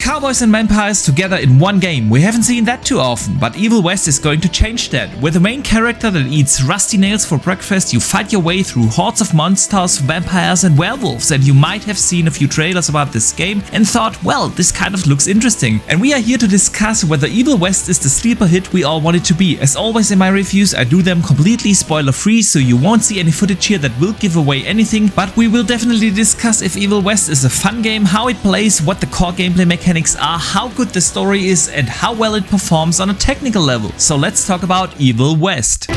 Cowboys and vampires together in one game. We haven't seen that too often, but Evil West is going to change that. With a main character that eats rusty nails for breakfast, you fight your way through hordes of monsters, vampires and werewolves, and you might have seen a few trailers about this game and thought, well, this kind of looks interesting. And we are here to discuss whether Evil West is the sleeper hit we all want it to be. As always in my reviews, I do them completely spoiler free, so you won't see any footage here that will give away anything, but we will definitely discuss if Evil West is a fun game, how it plays, what the core gameplay mechanics are, how good the story is, and how well it performs on a technical level. So let's talk about Evil West.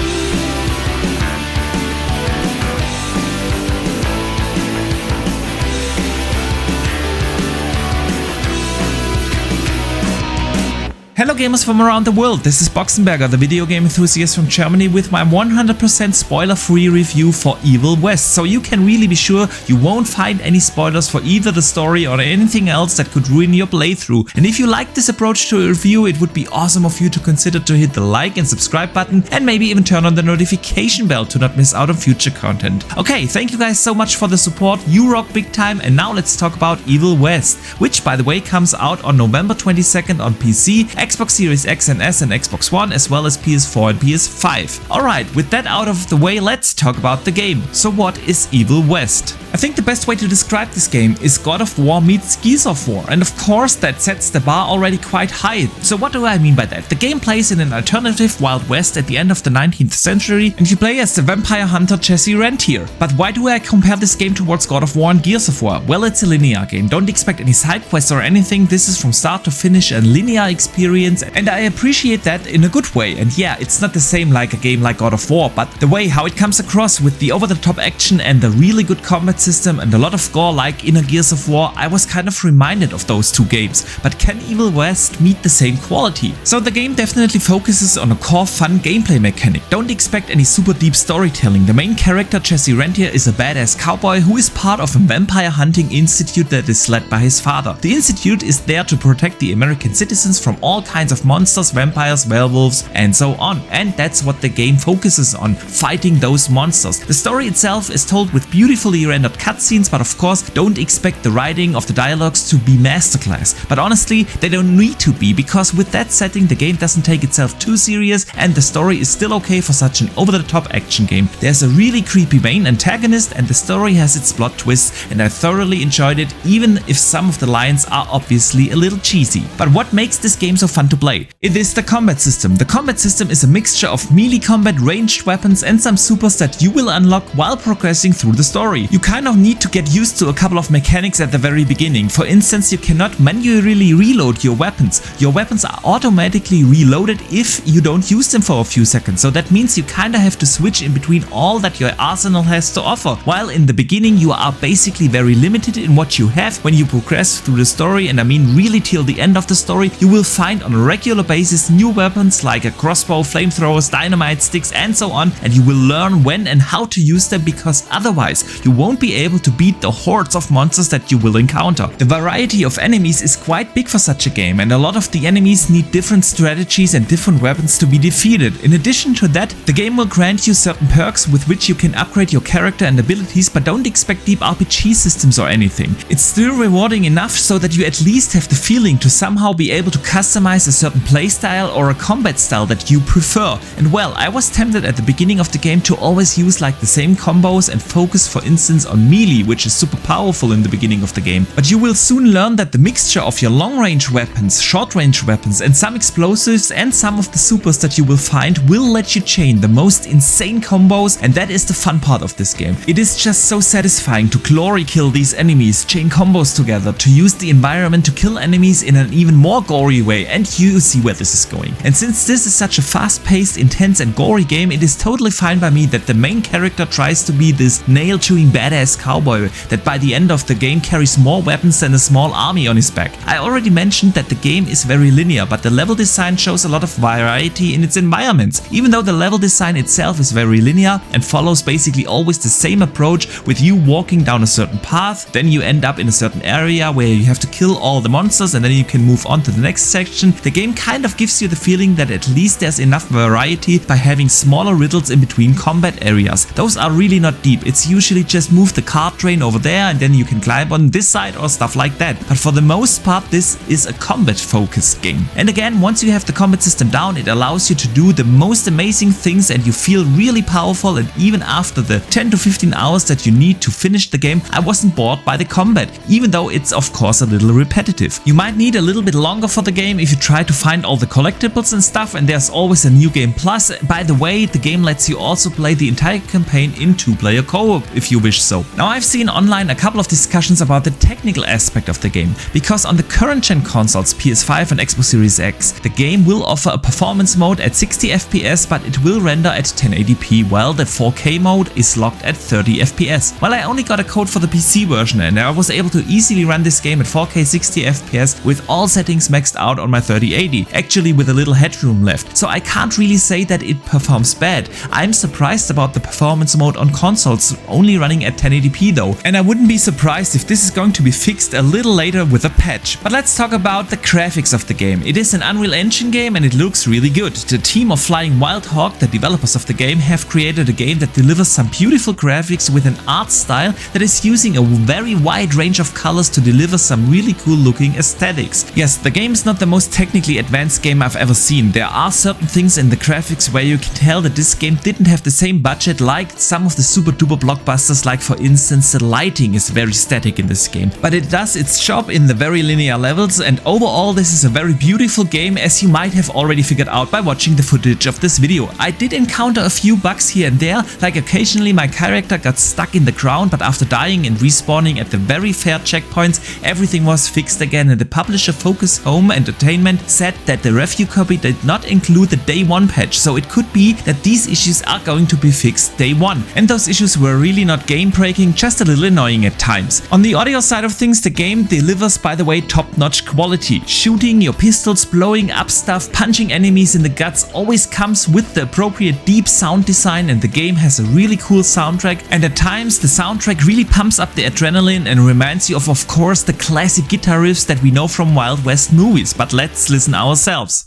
Hello gamers from around the world, this is Boxenberger, the video game enthusiast from Germany, with my 100% spoiler-free review for Evil West, so you can really be sure you won't find any spoilers for either the story or anything else that could ruin your playthrough. And if you like this approach to a review, it would be awesome of you to consider to hit the like and subscribe button and maybe even turn on the notification bell to not miss out on future content. Okay, thank you guys so much for the support, you rock big time, and now let's talk about Evil West, which by the way comes out on November 22nd on PC, Xbox Series X and S and Xbox One, as well as PS4 and PS5. Alright, with that out of the way, let's talk about the game. So what is Evil West? I think the best way to describe this game is God of War meets Gears of War, and of course that sets the bar already quite high. So what do I mean by that? The game plays in an alternative Wild West at the end of the 19th century, and you play as the vampire hunter Jesse Rentier. But why do I compare this game towards God of War and Gears of War? Well, it's a linear game, don't expect any side quests or anything, this is from start to finish a linear experience, and I appreciate that in a good way. And yeah, it's not the same like a game like God of War, but the way how it comes across with the over-the-top action and the really good combat system and a lot of gore like in a Gears of War, I was kind of reminded of those two games. But can Evil West meet the same quality? So the game definitely focuses on a core fun gameplay mechanic. Don't expect any super deep storytelling. The main character Jesse Rentier is a badass cowboy who is part of a vampire hunting institute that is led by his father. The institute is there to protect the American citizens from all kinds of monsters, vampires, werewolves and so on. And that's what the game focuses on, fighting those monsters. The story itself is told with beautifully rendered cutscenes, but of course don't expect the writing of the dialogues to be masterclass. But honestly, they don't need to be, because with that setting the game doesn't take itself too serious and the story is still okay for such an over-the-top action game. There's a really creepy main antagonist and the story has its plot twists, and I thoroughly enjoyed it, even if some of the lines are obviously a little cheesy. But what makes this game so fun to play? It is the combat system. The combat system is a mixture of melee combat, ranged weapons and some supers that you will unlock while progressing through the story. You kind of need to get used to a couple of mechanics at the very beginning. For instance, you cannot manually reload your weapons. Your weapons are automatically reloaded if you don't use them for a few seconds, so that means you kinda have to switch in between all that your arsenal has to offer, while in the beginning you are basically very limited in what you have. When you progress through the story, and I mean really till the end of the story, you will find on a regular basis new weapons like a crossbow, flamethrowers, dynamite sticks and so on, and you will learn when and how to use them, because otherwise you won't be able to beat the hordes of monsters that you will encounter. The variety of enemies is quite big for such a game, and a lot of the enemies need different strategies and different weapons to be defeated. In addition to that, the game will grant you certain perks with which you can upgrade your character and abilities, but don't expect deep RPG systems or anything. It's still rewarding enough so that you at least have the feeling to somehow be able to customize a certain playstyle or a combat style that you prefer. And well, I was tempted at the beginning of the game to always use like the same combos and focus for instance on melee, which is super powerful in the beginning of the game. But you will soon learn that the mixture of your long-range weapons, short-range weapons and some explosives and some of the supers that you will find will let you chain the most insane combos, and that is the fun part of this game. It is just so satisfying to glory kill these enemies, chain combos together, to use the environment to kill enemies in an even more gory way, and you see where this is going. And since this is such a fast-paced, intense and gory game, it is totally fine by me that the main character tries to be this nail-chewing badass cowboy that by the end of the game carries more weapons than a small army on his back. I already mentioned that the game is very linear, but the level design shows a lot of variety in its environments. Even though the level design itself is very linear and follows basically always the same approach, with you walking down a certain path, then you end up in a certain area where you have to kill all the monsters and then you can move on to the next section, addition, the game kind of gives you the feeling that at least there's enough variety by having smaller riddles in between combat areas. Those are really not deep, it's usually just move the card train over there and then you can climb on this side or stuff like that. But for the most part, this is a combat focused game. And again, once you have the combat system down, it allows you to do the most amazing things and you feel really powerful, and even after the 10 to 15 hours that you need to finish the game, I wasn't bored by the combat, even though it's of course a little repetitive. You might need a little bit longer for the game if you try to find all the collectibles and stuff, and there's always a new game plus. By the way, the game lets you also play the entire campaign in 2-player co-op if you wish so. Now, I've seen online a couple of discussions about the technical aspect of the game, because on the current gen consoles PS5 and Xbox Series X, the game will offer a performance mode at 60 FPS, but it will render at 1080p, while the 4K mode is locked at 30 FPS. Well, I only got a code for the PC version and I was able to easily run this game at 4K 60 FPS with all settings maxed out on my 3080, actually with a little headroom left. So I can't really say that it performs bad. I'm surprised about the performance mode on consoles only running at 1080p though, and I wouldn't be surprised if this is going to be fixed a little later with a patch. But let's talk about the graphics of the game. It is an Unreal Engine game and it looks really good. The team of Flying Wild Hog, the developers of the game, have created a game that delivers some beautiful graphics with an art style that is using a very wide range of colors to deliver some really cool looking aesthetics. Yes, the game is not the most technically advanced game I've ever seen. There are certain things in the graphics where you can tell that this game didn't have the same budget like some of the super duper blockbusters, like for instance the lighting is very static in this game. But it does its job in the very linear levels, and overall this is a very beautiful game, as you might have already figured out by watching the footage of this video. I did encounter a few bugs here and there, like occasionally my character got stuck in the ground, but after dying and respawning at the very fair checkpoints, everything was fixed again, and the publisher Focus Home Entertainment said that the review copy did not include the day one patch, so it could be that these issues are going to be fixed day one. And those issues were really not game breaking, just a little annoying at times. On the audio side of things, the game delivers, by the way, top-notch quality. Shooting your pistols, blowing up stuff, punching enemies in the guts always comes with the appropriate deep sound design, and the game has a really cool soundtrack, and at times the soundtrack really pumps up the adrenaline and reminds you of course the classic guitar riffs that we know from Wild West movies. But let's listen ourselves.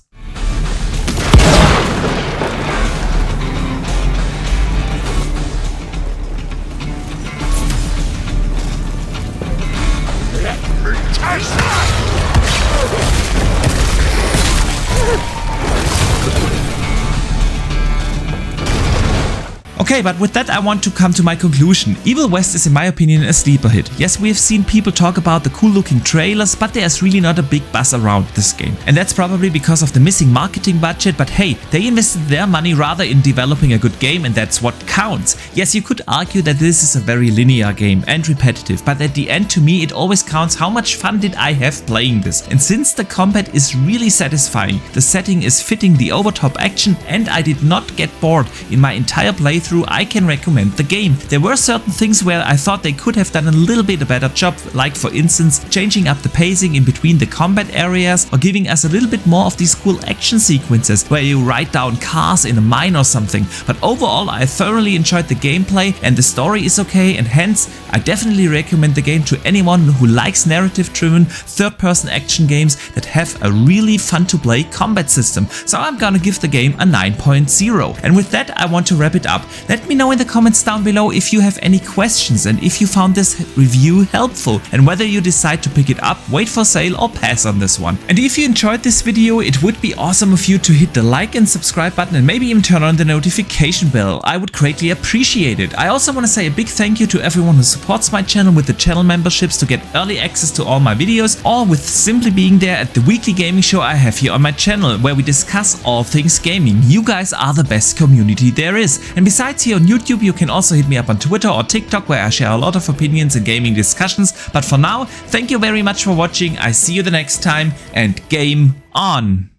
Okay, but with that I want to come to my conclusion. Evil West is in my opinion a sleeper hit. Yes, we have seen people talk about the cool looking trailers, but there's really not a big buzz around this game. And that's probably because of the missing marketing budget, but hey, they invested their money rather in developing a good game, and that's what counts. Yes, you could argue that this is a very linear game and repetitive, but at the end to me it always counts how much fun did I have playing this. And since the combat is really satisfying, the setting is fitting the overtop action, and I did not get bored in my entire playthrough, I can recommend the game. There were certain things where I thought they could have done a little bit a better job, like for instance changing up the pacing in between the combat areas, or giving us a little bit more of these cool action sequences where you ride down cars in a mine or something. But overall I thoroughly enjoyed the gameplay, and the story is okay, and hence I definitely recommend the game to anyone who likes narrative driven third-person action games that have a really fun to play combat system. So I'm gonna give the game a 9.0. And with that I want to wrap it up. Let me know in the comments down below if you have any questions, and if you found this review helpful, and whether you decide to pick it up, wait for sale, or pass on this one. And if you enjoyed this video, it would be awesome of you to hit the like and subscribe button, and maybe even turn on the notification bell. I would greatly appreciate it. I also want to say a big thank you to everyone who supports my channel with the channel memberships to get early access to all my videos, or with simply being there at the weekly gaming show I have here on my channel, where we discuss all things gaming. You guys are the best community there is. And besides here on YouTube, you can also hit me up on Twitter or TikTok, where I share a lot of opinions and gaming discussions. But for now, thank you very much for watching. I see you the next time, and game on!